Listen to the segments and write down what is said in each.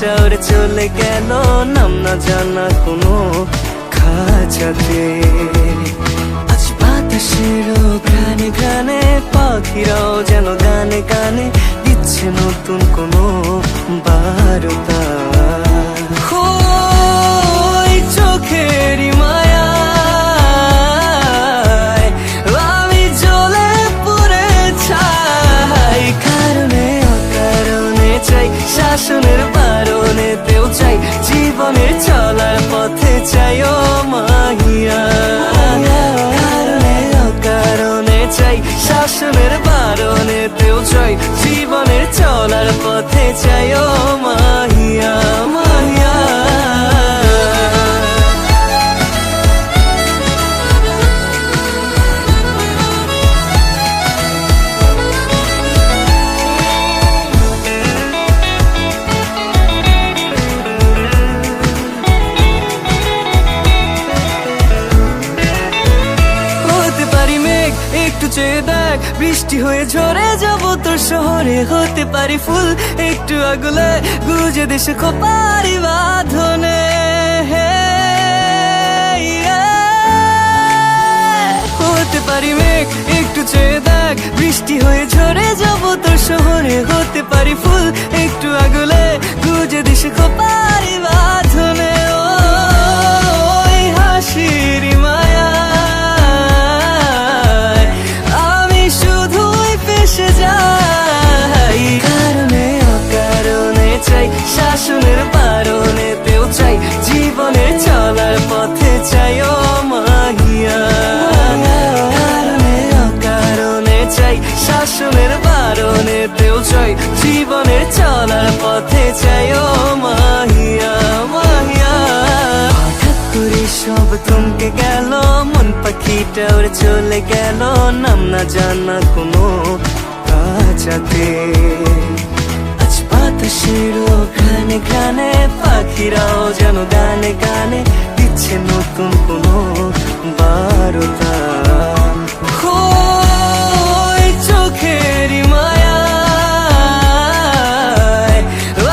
পাখিটা উড়ে চলে গেল নাম না জানা কোনো খাঁচাতে। আজ বাতাসের ঘ্রাণে ঘ্রাণে পাখিরাও যেন গানে গানে দিচ্ছে নতুন কোনো বার্তা। চোখেরই মায়ায় আমি জ্বলে পুড়ে ছাই। কারণে অকারণে চাই, শাসনের বারণেতেও চাই, জীবনের চলার পথে চাই ও মাহিয়া। কারণে অকারণে চাই, শাসনের বারণেতেও চাই, জীবনের চলার পথে চাই ও মাহিয়া মাহিয়া। একটু চেয়ে দেখ, বৃষ্টি হয়ে ঝরে যাব তোর শহরে। হতে পারি ফুল একটু আগুলে, গুজে দেশে খোপারি বাঁধনে। হতে পারি মেঘ, একটু চেয়ে দেখ, বৃষ্টি হয়ে ঝরে যাব তোর শহরে। হতে পারি ফুল একটু আগুলে, গুজে দেশে খোপারি বাঁধনে। ওই হাসির মায়া শাসনের বারণেতেও চাই, জীবনের চলার পথে চাই ও মাহিয়া। কারণে অকারণে চাই, শাসনের বারণেতেও চাই, জীবনের চলার পথে চাই ও মাহিয়া মাহিয়া। হঠাৎ করে সব থমকে গেল, মন পাখিটা উড়ে চলে গেল নাম না জানা কোনো খাঁচাতে। বাতাসের ঘ্রাণে ঘ্রাণে পাখিরাও যেন গানে গানে দিচ্ছে নতুন কোনো বার্তা। চোখেরই মায়ায়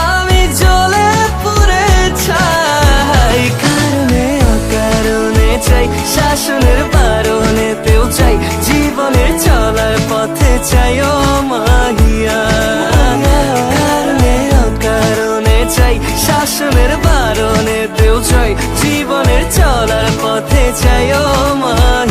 আমি জ্বলে পুড়ে ছাই। কারণে অকারণে চাই, শাসনের বারণেতেও চাই, জীবনের চলার পথে চাই ও মাহিয়া। শাসনের বারণেতেও চাই, জীবনের চলার পথে চাই ও মা।